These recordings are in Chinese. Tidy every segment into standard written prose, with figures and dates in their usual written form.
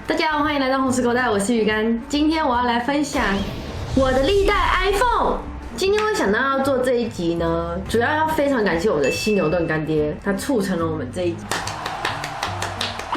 大家好，欢迎来到红石口袋，我是鱼竿。今天我要来分享我的历代 iPhone。今天我想到要做这一集呢，主要非常感谢我的犀牛顿干爹，他促成了我们这一集。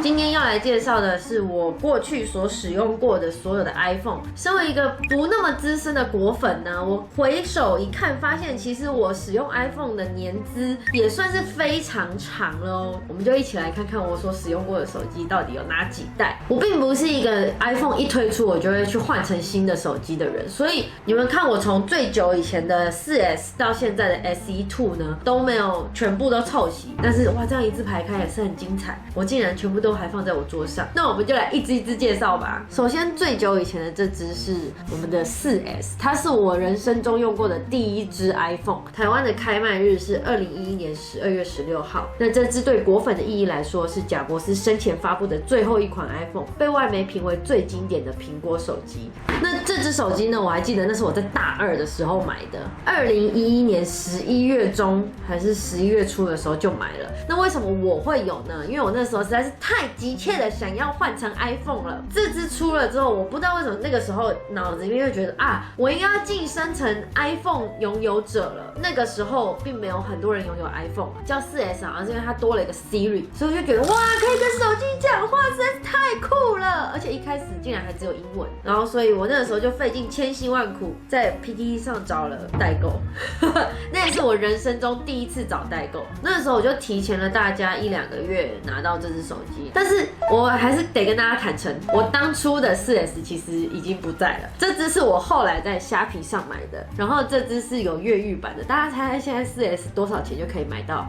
今天要来介绍的是我过去所使用过的所有的 iPhone。身为一个不那么资深的果粉呢，我回首一看，发现其实我使用 iPhone 的年资也算是非常长了哦。我们就一起来看看我所使用过的手机到底有哪几代。我并不是一个 iPhone 一推出我就会去换成新的手机的人，所以你们看我从最久以前的 4S 到现在的 SE2 呢，都没有全部都凑齐。但是哇，这样一字排开也是很精彩，我竟然全部都还放在我桌上。那我们就来一只一只介绍吧。首先最久以前的这只是我们的 4S， 它是我人生中用过的第一只 iPhone。台湾的开卖日是2011年12月16号。那这只对果粉的意义来说，是贾伯斯生前发布的最后一款 iPhone， 被外媒评为最经典的苹果手机。那这只手机呢，我还记得那是我在大二的时候买的，2011年11月中还是11月初的时候就买了。那为什么我会有呢？因为我那时候实在是太急切的想要换成 iPhone 了。这支出了之后，我不知道为什么那个时候脑子里面会觉得啊，我应该要晋升成 iPhone 拥有者了。那个时候并没有很多人拥有 iPhone， 叫 4S 好像是因为它多了一个 Siri， 所以我就觉得哇，可以跟手机讲话，实在是太酷了。而且一开始竟然还只有英文，然后所以我那个时候就费尽千辛万苦在 PTT 上找了代购，那也是我人生中第一次找代购。那个时候我就提前了大家1-2个月拿到这只手机，但是我还是得跟大家坦诚，我当初的 4S 其实已经不在了。这只是我后来在虾皮上买的，然后这只是有越狱版的。大家猜猜现在 4S 多少钱就可以买到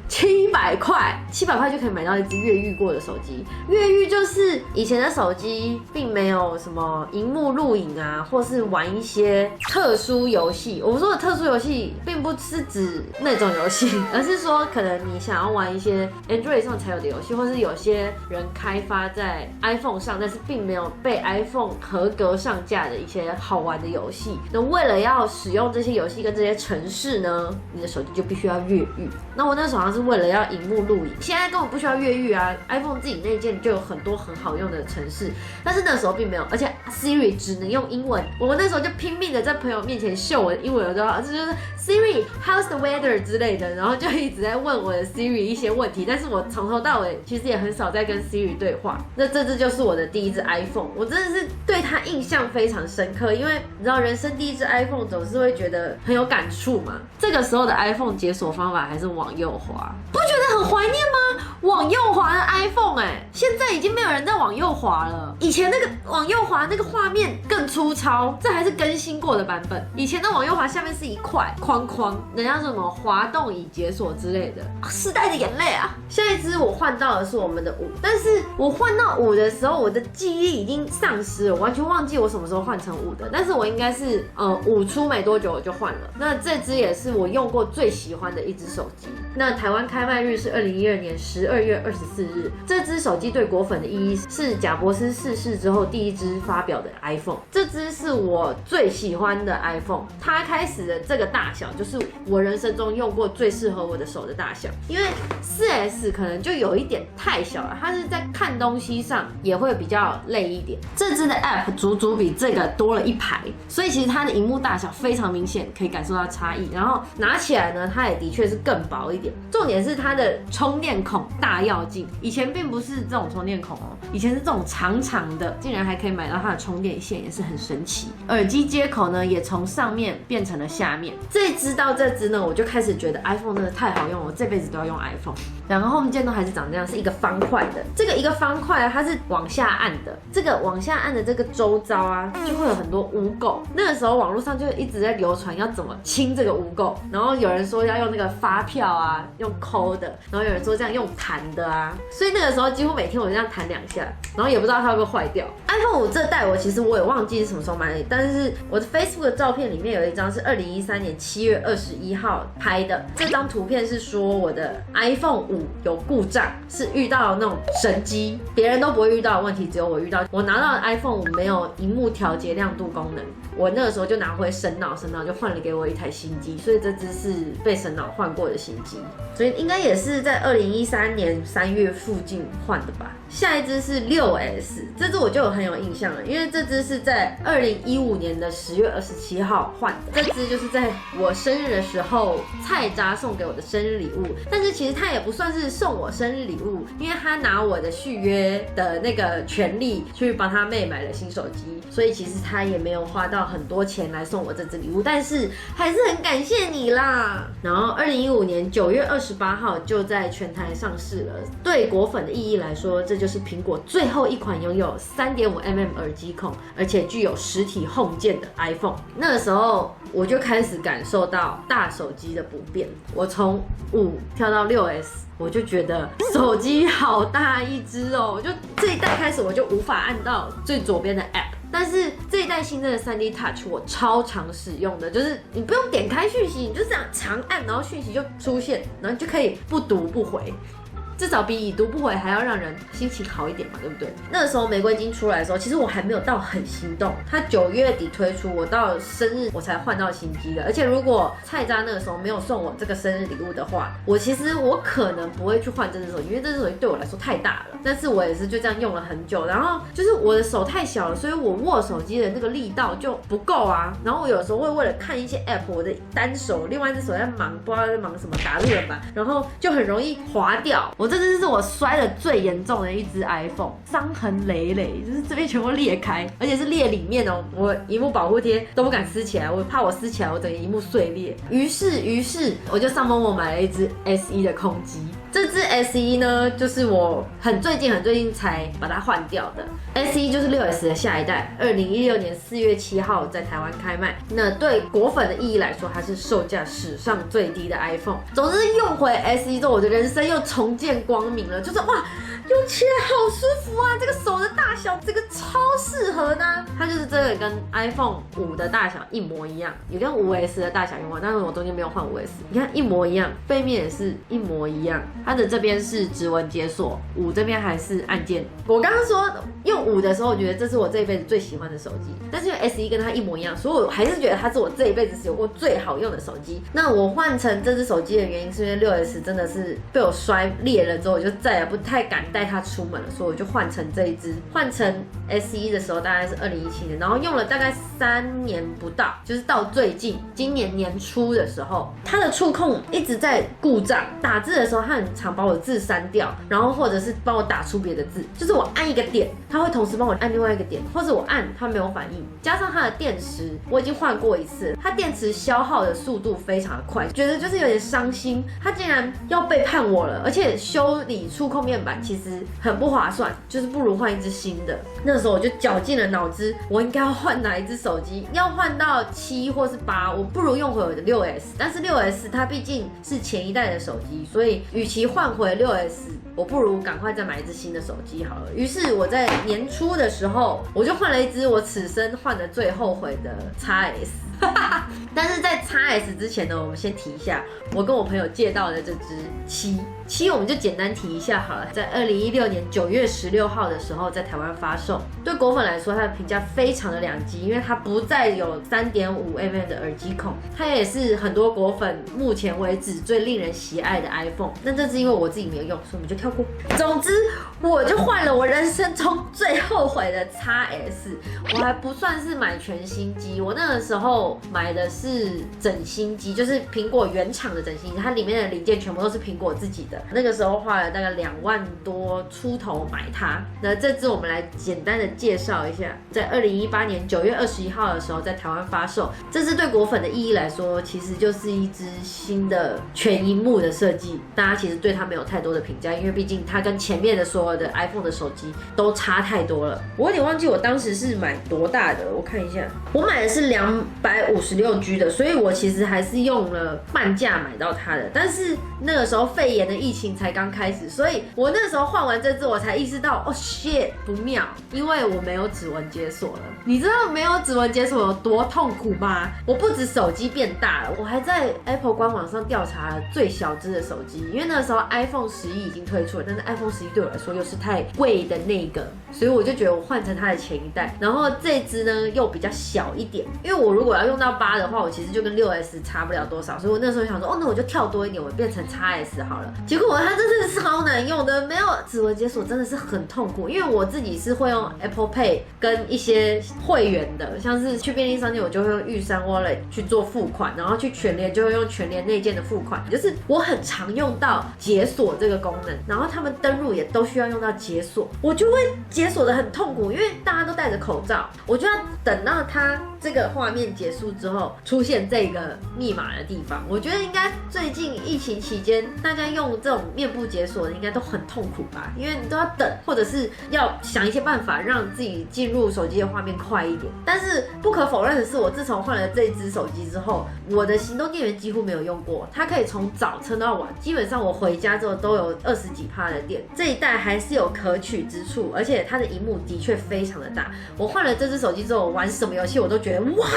？700块，700块就可以买到一只越狱过的手机。越狱就是以前的手机并没有什么萤幕录影啊，或是玩一些特殊游戏。我说的特殊游戏，并不是指那种游戏，而是说可能你想要玩一些 Android 上才有的游戏，或是有些人开发在 iPhone 上，但是并没有被 iPhone 合格上架的一些好玩的游戏。那为了要使用这些游戏跟这些程式呢，你的手机就必须要越狱。那我那时候好像是为了要萤幕录影，现在根本不需要越狱啊 ，iPhone 自己内建就有很多很好用的程式，但是那时候并没有，而且 Siri 只能用英文，我那时候就拼命的在朋友面前秀我的英文了，就是 Siri how's the weather 之类的，然后就一直在问我的 Siri 一些问题，但是我从头到尾其实也很少在跟 Siri 对话。那这只就是我的第一只 iPhone， 我真的是对它印象非常深刻，因为你知道人生第一只 iPhone 总是会觉得很有感触嘛。这个时候的 iPhone 解锁方法还是往右滑，不觉得很怀念吗？往右滑的 iPhone 现在已经没有人在往右滑了。以前那个往右滑那个画面更粗糙，这还是更新过的版本。以前的往右滑下面是一块框框，人家什么滑动已解锁之类的，时代的眼泪啊！下一支我换到的是我们的5，但是我换到5的时候，我的记忆已经丧失了，完全忘记我什么时候换成5的。但是我应该是5出没多久我就换了。那这支也是我用过最喜欢的一支手机。那台湾开卖日是2012年12月24日。这支手机对果粉的意义是贾伯斯逝世之后第一支发表的 iPhone。这支是我最喜欢的 iPhone， 它开始的这个大小就是我人生中用过最适合我的手的大小。因为 4S 可能就有一点太小了，它是在看东西上也会比较累一点。这支的 App 足足比这个多了一排，所以其实它的萤幕大小非常明显，可以感受到差异。然后拿起来呢，它也的确是更薄一点。重点是它的充电孔大要进，以前并不是这种充电孔哦，以前是这种长长的，竟然还可以买到它的充电线，也是很神奇。耳机接口呢，也从上面变成了下面。这支到这支呢，我就开始觉得 iPhone 真的太好用了，我这辈子都要用 iPhone。两个 Home 键都还是长这样，是一个方块的。这个一个方块啊，它是往下按的，这个往下按的这个周遭啊，就会有很多污垢。那个时候网络上就一直在流传要怎么清这个污垢，然后有人说要用那个发票啊，用抠的，然后有人说这样用弹的啊，所以那个时候几乎每天我就这样弹2下，然后也不知道它会不会坏掉。iPhone 5这代我其实我也忘记是什么时候买的，但是我的 Facebook 的照片里面有一张是2013年7月21号拍的，这张图片是说我的 iPhone 有故障，是遇到那种神机，别人都不会遇到的问题，只有我遇到。我拿到的 iPhone 5没有萤幕调节亮度功能，我那个时候就拿回神脑就换了给我一台新机，所以这只是被神脑换过的新机，所以应该也是在2013年3月附近换的吧。下一只是 6S， 这只我就很有印象了，因为这只是在2015年的10月27号换的。这只就是在我生日的时候，菜渣送给我的生日礼物。但是其实他也不算是送我生日礼物，因为他拿我的续约的那个权利去帮他妹买了新手机，所以其实他也没有花到很多钱来送我这只礼物，但是还是很感谢你啦。然后2015年9月28号就在全台上市了。对果粉的意义来说，这就是苹果最后一款拥有 3.5mm 耳机孔，而且具有实体 Home 键的 iPhone。那个时候我就开始感受到大手机的不便。我从5跳到 6S， 我就觉得手机好大一只哦。就这一代开始，我就无法按到最左边的 App。但是这一代新增的 3D Touch 我超常使用的，就是你不用点开讯息，你就这样长按，然后讯息就出现，然后你就可以不读不回。至少比已读不回还要让人心情好一点嘛，对不对？那个时候玫瑰金出来的时候，其实我还没有到很心动。它9月底推出，我到生日我才换到新机的。而且如果菜渣那个时候没有送我这个生日礼物的话，我可能不会去换这只手机，因为这只手机对我来说太大了。但是我也是就这样用了很久，然后就是我的手太小了，所以我握手机的那个力道就不够啊。然后我有时候会为了看一些 app， 我的单手另外一只手在忙，不知道在忙什么，打字了吧，然后就很容易滑掉。这只是我摔的最严重的一只 iPhone， 伤痕累累，就是这边全部裂开，而且是裂里面哦。我萤幕保护贴都不敢撕起来，我怕我撕起来我整个萤幕碎裂。于是我就上某买了一只 SE 的空机。这只 SE 呢，就是我最近才把它换掉的。SE 就是 6S 的下一代，2016年4月7号在台湾开卖。那对果粉的意义来说，它是售价史上最低的 iPhone。总之用回 SE 之后，我的人生又重见光明了，就是哇，用起来好舒服啊！这个手的大小，这个超适合呢。它就是真的跟 iPhone 5的大小一模一样，也跟 5S 的大小一模一样，但是我中间没有换 5S， 你看一模一样，背面也是一模一样。它的这边是指纹解锁，5这边还是按键。我刚刚说用5的时候，我觉得这是我这一辈子最喜欢的手机，但是因为 SE 跟它一模一样，所以我还是觉得它是我这一辈子使用过最好用的手机。那我换成这只手机的原因，是因为 6S 真的是被我摔裂了之后，我就再也不太敢带它出门了，所以我就换成这一只。换成 SE 的时候大概是2017年，然后用了大概3年不到，就是到最近今年年初的时候，它的触控一直在故障，打字的时候它很常把我字删掉，然后或者是帮我打出别的字，就是我按一个点，它会同时帮我按另外一个点，或者我按它没有反应。加上它的电池，我已经换过一次，它电池消耗的速度非常的快，觉得就是有点伤心，它竟然要背叛我了，而且修理触控面板其实很不划算，就是不如换一只新的。那时候我就绞尽了脑汁，我应该要换哪一只手机？要换到7或是8，我不如用回我的 6S。但是 6S 它毕竟是前一代的手机，所以与其换回 6S， 我不如赶快再买一只新的手机好了。于是我在年初的时候，我就换了一只我此生换的最后悔的 XS。但是在 XS 之前呢，我们先提一下我跟我朋友借到的这只7，我们就简单提一下好了。在2016年9月16号的时候在台湾发售。对果粉来说，它的评价非常的两极，因为它不再有 3.5mm 的耳机孔，它也是很多果粉目前为止最令人喜爱的 iPhone。但这是因为我自己没有用，所以我们就跳过。总之，我就换了我人生中最后悔的 XS。我还不算是买全新机，我那个时候买的是整新机，就是苹果原厂的整新机，它里面的零件全部都是苹果自己的。那个时候花了大概2万多出头买它。那这支我们来简单的介绍一下，在2018年9月21号的时候在台湾发售。这支对果粉的意义来说，其实就是一支新的全萤幕的设计。大家其实对它没有太多的评价，因为毕竟它跟前面的所有的 iPhone 的手机都差太多了。我有点忘记我当时是买多大的，我看一下，我买的是200才56G 的，所以我其实还是用了半价买到它的。但是那个时候肺炎的疫情才刚开始，所以我那时候换完这支，我才意识到哦 shit 不妙，因为我没有指纹解锁了。你知道没有指纹解锁有多痛苦吗？我不止手机变大了，我还在 Apple 官网上调查了最小只的手机，因为那个时候 iPhone 11已经推出了，但是 iPhone 11对我来说又是太贵的那个，所以我就觉得我换成它的前一代，然后这支呢又比较小一点，因为我如果要用到8的话，我其实就跟6S 差不了多少，所以我那时候想说，哦，那我就跳多一点，我变成 XS 好了。结果它真的是超难用的，没有指纹解锁真的是很痛苦，因为我自己是会用 Apple Pay 跟一些会员的，像是去便利商店我就会用玉山 Wallet 去做付款，然后去全联就会用全联内建的付款，就是我很常用到解锁这个功能，然后他们登入也都需要用到解锁，我就会解锁的很痛苦，因为大家都戴着口罩，我就要等到它这个画面结束之后出现这个密码的地方。我觉得应该最近疫情期间大家用这种面部解锁的应该都很痛苦吧，因为你都要等，或者是要想一些办法让自己进入手机的画面快一点。但是不可否认的是，我自从换了这支手机之后，我的行动电源几乎没有用过，它可以从早撑到晚，基本上我回家之后都有20几%的电。这一代还是有可取之处，而且它的萤幕的确非常的大。我换了这支手机之后，我玩什么游戏我都觉得哇，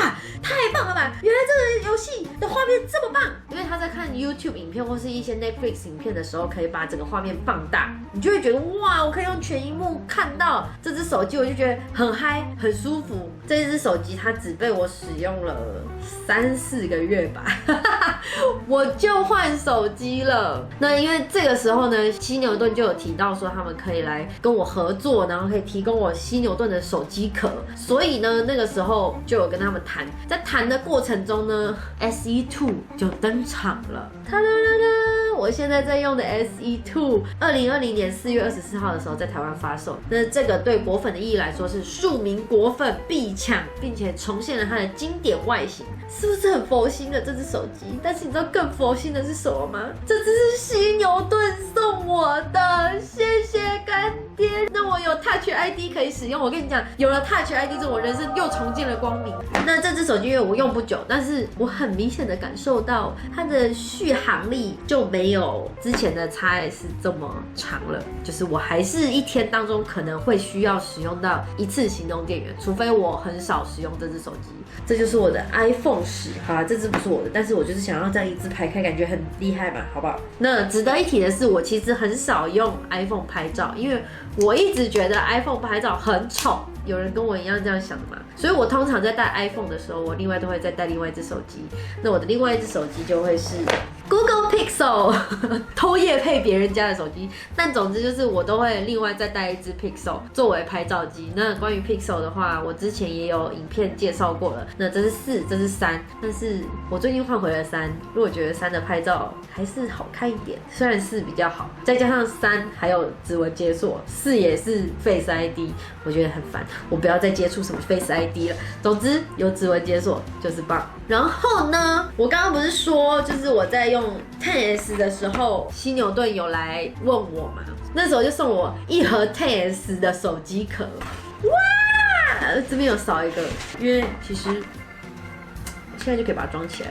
太棒了吧！原来这个游戏的画面这么棒，因为他在看 YouTube 影片或是一些 Netflix 影片的时候，可以把整个画面放大，你就会觉得哇，我可以用全萤幕看到这支手机，我就觉得很嗨，很舒服。这支手机它只被我使用了3、4个月吧，我就换手机了。那因为这个时候呢，犀牛顿就有提到说他们可以来跟我合作，然后可以提供我犀牛顿的手机壳，所以呢，那个时候就有跟他们谈。在谈的过程中呢 ，SE2 就登场了。哒哒哒哒，我现在在用的 SE2，2020年4月24号的时候在台湾发售。那这个对果粉的意义来说是庶民果粉必抢，并且重现了它的经典外形，是不是很佛心的这只手机？但是你知道更佛心的是什么吗？这只是犀牛顿送我的，谢谢干爹。那我有 Touch ID 可以使用，我跟你讲，有了 Touch ID 之后，我人生又重见了光明。那这只手机因为我用不久，但是我很明显的感受到它的续航力就没有之前的 XS 这么长了，就是我还是一天当中可能会需要使用到1次行动电源，除非我很少使用这只手机。这就是我的 iPhone 史，好啦，这只不是我的，但是我就是想要这样一支排开，感觉很厉害嘛，好不好？那值得一提的是，我其实很少用 iPhone 拍照，因为我一直觉得 iPhone 拍照很丑。有人跟我一样这样想的吗？所以我通常在带 iPhone 的时候，我另外都会再带另外一只手机。那我的另外一只手机就会是 Google Pixel， 偷业配别人家的手机。但总之就是我都会另外再带一只 Pixel 作为拍照机。那关于 Pixel 的话，我之前也有影片介绍过了。那这是4，这是3，但是我最近换回了3，因为我觉得3的拍照还是好看一点，虽然4比较好，再加上3还有指纹解锁，4也是 Face ID， 我觉得很烦。我不要再接触什么 Face ID 了。总之有指纹解锁就是棒。然后呢，我刚刚不是说就是我在用 XS 的时候，犀牛顿有来问我嘛，那时候就送我1盒 XS 的手机壳。哇，这边有少一个，因为其实我现在就可以把它装起来。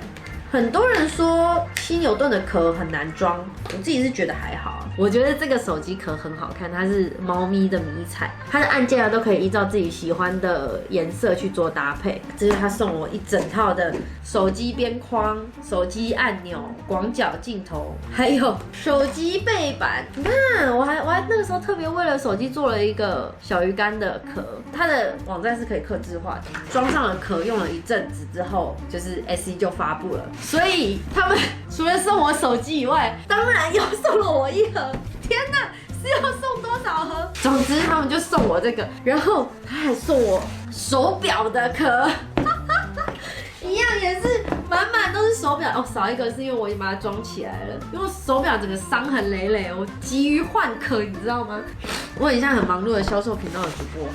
很多人说犀牛顿的壳很难装，我自己是觉得还好。我觉得这个手机壳很好看，它是猫咪的迷彩，它的按键都可以依照自己喜欢的颜色去做搭配。这是他送我一整套的手机边框、手机按钮、广角镜头，还有手机背板。你看，我还那个时候特别为了手机做了一个小鱼干的壳，它的网站是可以客制化的。装上了壳，用了一阵子之后，就是 SE 就发布了。所以他们除了送我手机以外，当然又送了我1盒。天哪，是要送多少盒？总之他们就送我这个，然后他还送我手表的壳，一样也是满满都是手表哦。少一个是因为我已经把它装起来了，因为手表整个伤痕累累，我急于换壳，你知道吗？我很像很忙碌的销售频道的主播。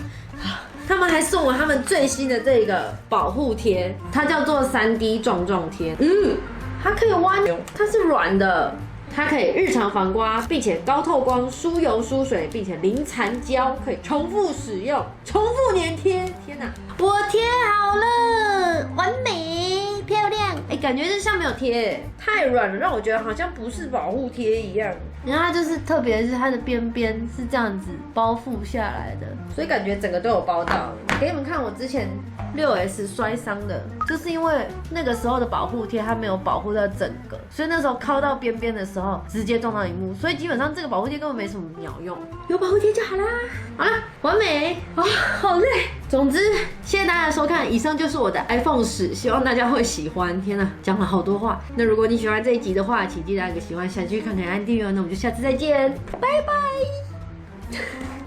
他们还送我他们最新的这个保护贴，它叫做3D 撞撞贴。它可以弯，它是软的，它可以日常防刮，并且高透光、疏油疏水，并且零残胶，可以重复使用、重复粘贴。天哪，我贴好了，完美！感觉就像没有贴，太软了，让我觉得好像不是保护贴一样。然后它就是特别是它的边边是这样子包覆下来的，所以感觉整个都有包到。给你们看我之前6S 摔伤的，就是因为那个时候的保护贴它没有保护到整个，所以那时候靠到边边的时候直接撞到萤幕，所以基本上这个保护贴根本没什么鸟用，有保护贴就好啦。好啦，完美啊，好累。总之，谢谢大家的收看，以上就是我的 iPhone 史，希望大家会喜欢。天哪，讲了好多话。那如果你喜欢这一集的话，请记得按个喜欢，想继续看看按订阅。那我们就下次再见，拜拜。